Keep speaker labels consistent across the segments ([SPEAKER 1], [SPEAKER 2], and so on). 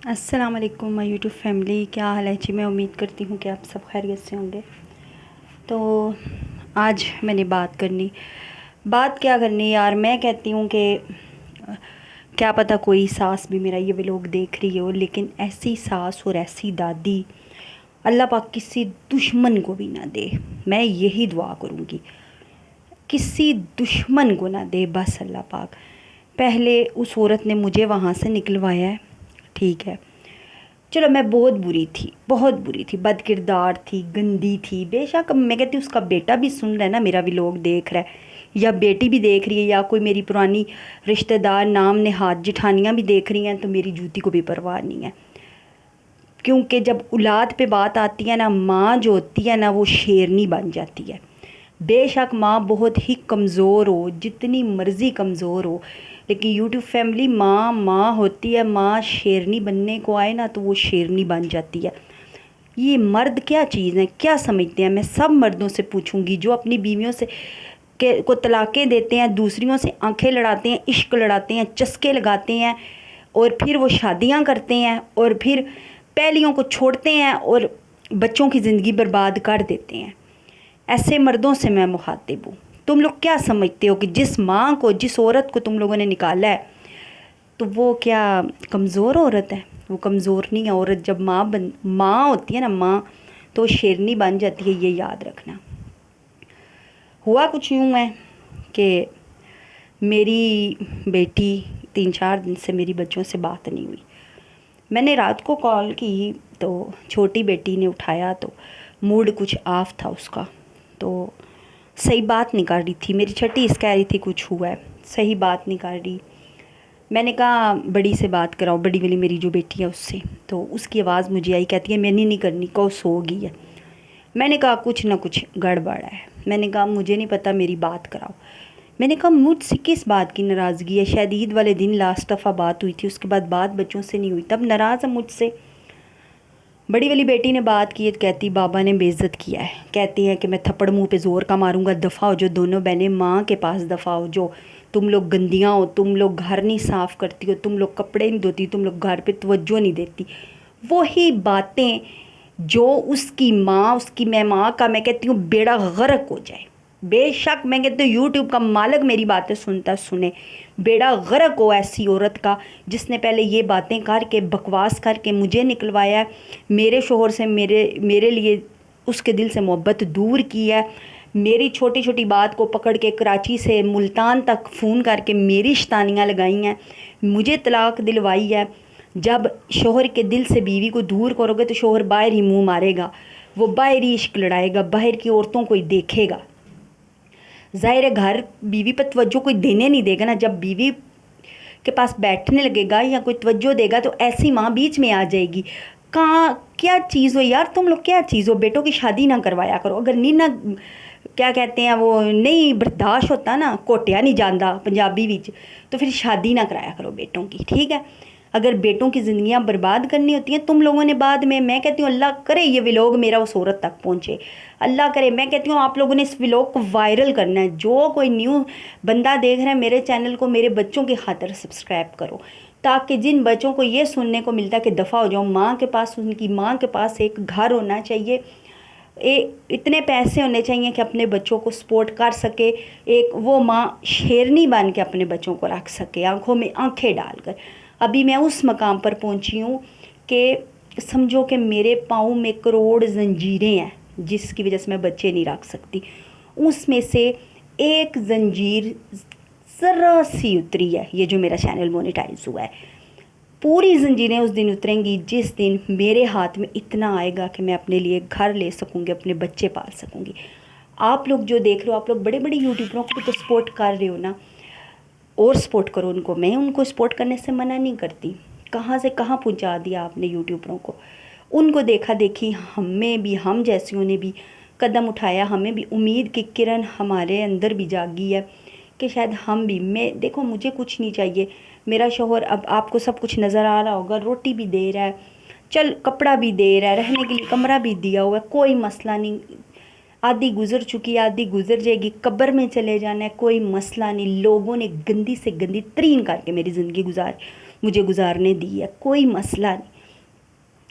[SPEAKER 1] السلام علیکم مائی YouTube family, کیا حال ہے جی؟ میں امید کرتی ہوں کہ آپ سب خیریت سے ہوں گے۔ تو آج میں نے بات کیا کرنی یار، میں کہتی ہوں کہ کیا پتہ کوئی ساس بھی میرا یہ ولاگ دیکھ رہی ہو، لیکن ایسی ساس اور ایسی دادی اللہ پاک کسی دشمن کو بھی نہ دے۔ میں یہی دعا کروں گی، کسی دشمن کو نہ دے بس اللہ پاک۔ پہلے اس عورت نے مجھے وہاں سے نکلوایا ہے، ٹھیک ہے، چلو میں بہت بری تھی، بد کردار تھی، گندی تھی، بے شک میں کہتی ہوں اس کا بیٹا بھی سن رہا ہے نا، میرا ولاگ دیکھ رہا ہے، یا بیٹی بھی دیکھ رہی ہے، یا کوئی میری پرانی رشتہ دار نام نہاد جٹھانیاں بھی دیکھ رہی ہیں، تو میری جوتی کو بھی پرواہ نہیں ہے۔ کیونکہ جب اولاد پہ بات آتی ہے نا، ماں جو ہوتی ہے نا وہ شیرنی بن جاتی ہے۔ بے شک ماں بہت ہی کمزور ہو، جتنی مرضی کمزور ہو، لیکن یوٹیوب فیملی ماں ہوتی ہے۔ ماں شیرنی بننے کو آئے نا تو وہ شیرنی بن جاتی ہے۔ یہ مرد کیا چیز ہے، کیا سمجھتے ہیں؟ میں سب مردوں سے پوچھوں گی جو اپنی بیویوں سے کو طلاقیں دیتے ہیں، دوسریوں سے آنکھیں لڑاتے ہیں، عشق لڑاتے ہیں، چسکے لگاتے ہیں، اور پھر وہ شادیاں کرتے ہیں، اور پھر پہلیوں کو چھوڑتے ہیں اور بچوں کی زندگی برباد کر دیتے ہیں۔ ایسے مردوں سے میں مخاطب ہوں۔ تم لوگ کیا سمجھتے ہو کہ جس ماں کو، جس عورت کو تم لوگوں نے نکالا ہے تو وہ کیا کمزور عورت ہے؟ وہ کمزور نہیں ہے عورت۔ جب ماں ہوتی ہے نا، ماں تو وہ شیرنی بن جاتی ہے، یہ یاد رکھنا۔ ہوا کچھ یوں ہے کہ میری بیٹی 3-4 دن سے میری بچوں سے بات نہیں ہوئی۔ میں نے رات کو کال کی تو چھوٹی بیٹی نے اٹھایا تو موڈ کچھ آف تھا اس کا، تو صحیح بات نہیں کر رہی تھی۔ میری چھٹی اس کہہ رہی تھی کچھ ہوا ہے، صحیح بات نہیں کر رہی۔ میں نے کہا بڑی سے بات کراؤ، بڑی والی میری جو بیٹی ہے اس سے، تو اس کی آواز مجھے آئی، کہتی ہے میں نہیں کرنی، کو سو گئی ہے۔ میں نے کہا کچھ نہ کچھ گڑبڑ ہے۔ میں نے کہا مجھے نہیں پتہ، میری بات کراؤ۔ میں نے کہا مجھ سے کس بات کی ناراضگی ہے؟ شاید عید والے دن لاسٹ دفعہ بات ہوئی تھی، اس کے بعد بات بچوں سے نہیں ہوئی، تب ناراض ہے مجھ سے؟ بڑی والی بیٹی نے بات کی، کہتی بابا نے بے عزت کیا ہے، کہتی ہے کہ میں تھپڑ منہ پہ زور کا ماروں گا، دفعہ ہو جو دونوں بہنیں، ماں کے پاس دفعہ ہو جو، تم لوگ گندیاں ہو، تم لوگ گھر نہیں صاف کرتی ہو، تم لوگ کپڑے نہیں دھوتی، تم لوگ گھر پہ توجہ نہیں دیتی۔ وہی باتیں جو اس کی ماں کا میں کہتی ہوں بیڑا غرق ہو جائے۔ بے شک میں کہتی ہوں یوٹیوب کا مالک میری باتیں سنتا سنے، بیڑا غرق ہو ایسی عورت کا جس نے پہلے یہ باتیں کر کے، بکواس کر کے مجھے نکلوایا ہے، میرے شوہر سے میرے لیے اس کے دل سے محبت دور کی ہے، میری چھوٹی چھوٹی بات کو پکڑ کے کراچی سے ملتان تک فون کر کے میری شیطانیاں لگائی ہیں، مجھے طلاق دلوائی ہے۔ جب شوہر کے دل سے بیوی کو دور کرو گے تو شوہر باہر ہی منہ مارے گا، وہ باہر ہی عشق لڑائے گا، باہر کی عورتوں کو ہی دیکھے گا۔ ظاہر ہے گھر بیوی پر توجہ کوئی دینے نہیں دے گا نا، جب بیوی کے پاس بیٹھنے لگے گا یا کوئی توجہ دے گا تو ایسی ماں بیچ میں آ جائے گی۔ کہاں کیا چیز ہو یار، تم لوگ کیا چیز ہو؟ بیٹوں کی شادی نہ کروایا کرو، اگر نہیں کیا کہتے ہیں وہ نہیں برداشت ہوتا نا، کوٹیا نہیں جاندا پنجابی وچ، تو پھر شادی نہ کرایا کرو بیٹوں کی، ٹھیک ہے؟ اگر بیٹوں کی زندگیاں برباد کرنی ہوتی ہیں تم لوگوں نے بعد میں کہتی ہوں اللہ کرے یہ ولاگ میرا اس عورت تک پہنچے، اللہ کرے۔ میں کہتی ہوں آپ لوگوں نے اس ولاگ کو وائرل کرنا ہے، جو کوئی نیو بندہ دیکھ رہا ہے میرے چینل کو، میرے بچوں کی خاطر سبسکرائب کرو، تاکہ جن بچوں کو یہ سننے کو ملتا ہے کہ دفعہ ہو جاؤ، ماں کے پاس، ان کی ماں کے پاس ایک گھر ہونا چاہیے، اتنے پیسے ہونے چاہیے کہ اپنے بچوں کو سپورٹ کر سکے، ایک وہ ماں شیرنی بن کے اپنے بچوں کو رکھ سکے، آنکھوں میں آنکھیں ڈال کر۔ ابھی میں اس مقام پر پہنچی ہوں کہ سمجھو کہ میرے پاؤں میں کروڑ زنجیریں ہیں جس کی وجہ سے میں بچے نہیں رکھ سکتی، اس میں سے ایک زنجیر ذرا سی اتری ہے، یہ جو میرا چینل مونیٹائز ہوا ہے۔ پوری زنجیریں اس دن اتریں گی جس دن میرے ہاتھ میں اتنا آئے گا کہ میں اپنے لیے گھر لے سکوں گی، اپنے بچے پال سکوں گی۔ آپ لوگ جو دیکھ رہے ہو، آپ لوگ بڑے بڑے یوٹیوبروں کو بھی تو سپورٹ کر رہے ہو نا، اور سپورٹ کرو ان کو، میں ان کو سپورٹ کرنے سے منع نہیں کرتی۔ کہاں سے کہاں پہنچا دیا آپ نے یوٹیوبروں کو، ان کو دیکھا دیکھی ہم جیسیوں نے بھی قدم اٹھایا، ہمیں بھی امید کی کرن ہمارے اندر بھی جاگی ہے کہ شاید ہم بھی، دیکھو مجھے کچھ نہیں چاہیے، میرا شوہر اب آپ کو سب کچھ نظر آ رہا ہوگا، روٹی بھی دے رہا ہے، چل کپڑا بھی دے رہا ہے، رہنے کے لیے کمرہ بھی دیا ہوا ہے، کوئی مسئلہ نہیں، آدھی گزر چکی، آدھی گزر جائے گی، قبر میں چلے جانا ہے، کوئی مسئلہ نہیں۔ لوگوں نے گندی سے گندی ترین کر کے میری زندگی مجھے گزارنے دی ہے، کوئی مسئلہ نہیں۔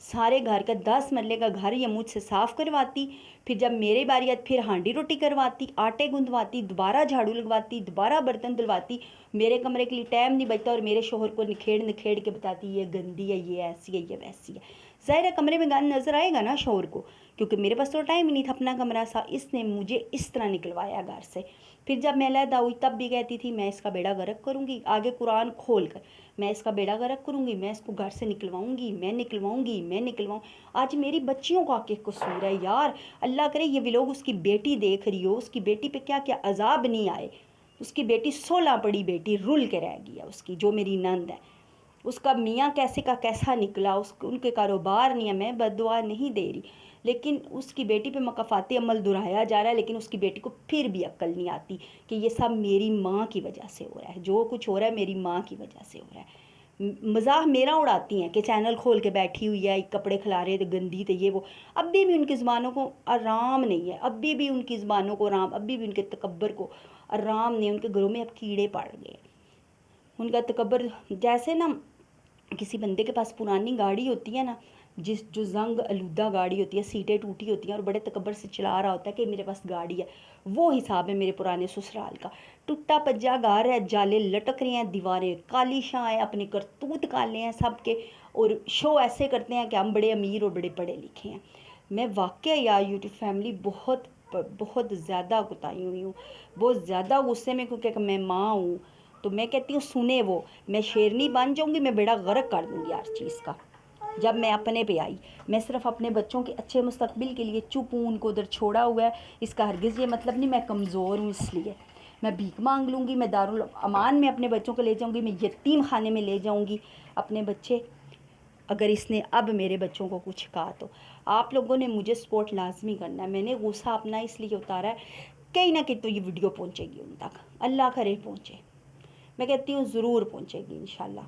[SPEAKER 1] سارے گھر کا 10 مرلے کا گھر یہ مجھ سے صاف کرواتی، پھر جب میرے باری آتی پھر ہانڈی روٹی کرواتی، آٹے گندواتی، دوبارہ جھاڑو لگواتی، دوبارہ برتن دھلواتی، میرے کمرے کے لیے ٹائم نہیں بچتا، اور میرے شوہر کو نکھیڑ کے بتاتی یہ گندی ہے، یہ ایسی ہے، یہ ویسی ہے۔ ظاہر ہے کمرے میں گند نظر آئے گا نا شوہر کو، کیونکہ میرے پاس تو ٹائم ہی نہیں تھا، اپنا کمرہ سا، اس نے مجھے اس طرح نکلوایا گھر سے۔ پھر جب میں علیحدہ ہوئی تب بھی کہتی تھی میں اس کا بیڑا غرق کروں گی، آگے قرآن کھول کر میں اس کا بیڑا غرق کروں گی، میں اس کو گھر سے نکلواؤں گی، میں نکلواؤں۔ آج میری بچیوں کا کیا قصور ہے یار، اللہ کرے یہ ویلوگ اس کی بیٹی دیکھ رہی ہو، اس کی بیٹی پہ کیا کیا عذاب نہیں آئے۔ اس کی بیٹی 16 پڑی بیٹی رل کے رہ گیا، اس کی جو میری نند ہے، اس کا میاں کیسے کا کیسا نکلا، ان کے کاروبار نہیں ہے، میں بد دعا نہیں دے رہی، لیکن اس کی بیٹی پہ مکافاتی عمل دہرایا جا رہا ہے، لیکن اس کی بیٹی کو پھر بھی عقل نہیں آتی کہ یہ سب میری ماں کی وجہ سے ہو رہا ہے، جو کچھ ہو رہا ہے میری ماں کی وجہ سے ہو رہا ہے۔ مزاح میرا اڑاتی ہیں کہ چینل کھول کے بیٹھی ہوئی ہے، کپڑے کھلا رہے تھے گندی تھے یہ وہ، اب بھی ان کی زبانوں کو آرام نہیں ہے، اب بھی ان کی زبانوں کو آرام، اب بھی ان کے تکبر کو آرام نہیں، ان کے گھروں میں اب کیڑے پڑ گئے، ان کا تکبر جیسے نا کسی بندے کے پاس پرانی گاڑی ہوتی ہے نا، جو زنگ آلودہ گاڑی ہوتی ہے، سیٹیں ٹوٹی ہوتی ہیں اور بڑے تکبر سے چلا رہا ہوتا ہے کہ میرے پاس گاڑی ہے، وہ حساب ہے میرے پرانے سسرال کا۔ ٹوٹا پجا گھر ہے، جالے لٹک رہے ہیں، دیواریں کالی شاہ ہیں، اپنے کرتوت کالے ہیں سب کے، اور شو ایسے کرتے ہیں کہ ہم بڑے امیر اور بڑے پڑھے لکھے ہیں۔ میں واقعہ یا یوٹیوب فیملی بہت زیادہ کتائی ہوئی ہوں، بہت زیادہ غصے میں، کیونکہ میں ماں ہوں تو میں کہتی ہوں سنے وہ، میں شیرنی بن جاؤں گی، میں بیڑا غرق کر دوں گی ہر چیز کا۔ جب میں اپنے پہ آئی، میں صرف اپنے بچوں کے اچھے مستقبل کے لیے چپ ہوں، ان کو ادھر چھوڑا ہوا ہے، اس کا ہرگز یہ مطلب نہیں میں کمزور ہوں، اس لیے میں بھیک مانگ لوں گی، میں دارالامان میں اپنے بچوں کو لے جاؤں گی، میں یتیم خانے میں لے جاؤں گی اپنے بچے، اگر اس نے اب میرے بچوں کو کچھ کہا تو۔ آپ لوگوں نے مجھے سپورٹ لازمی کرنا ہے، میں نے غصہ اپنا اس لیے اتارا ہے، کہیں نہ کہیں تو یہ ویڈیو پہنچے گی ان تک، اللہ کرے پہنچے، میں کہتی ہوں ضرور پہنچے گی انشاءاللہ۔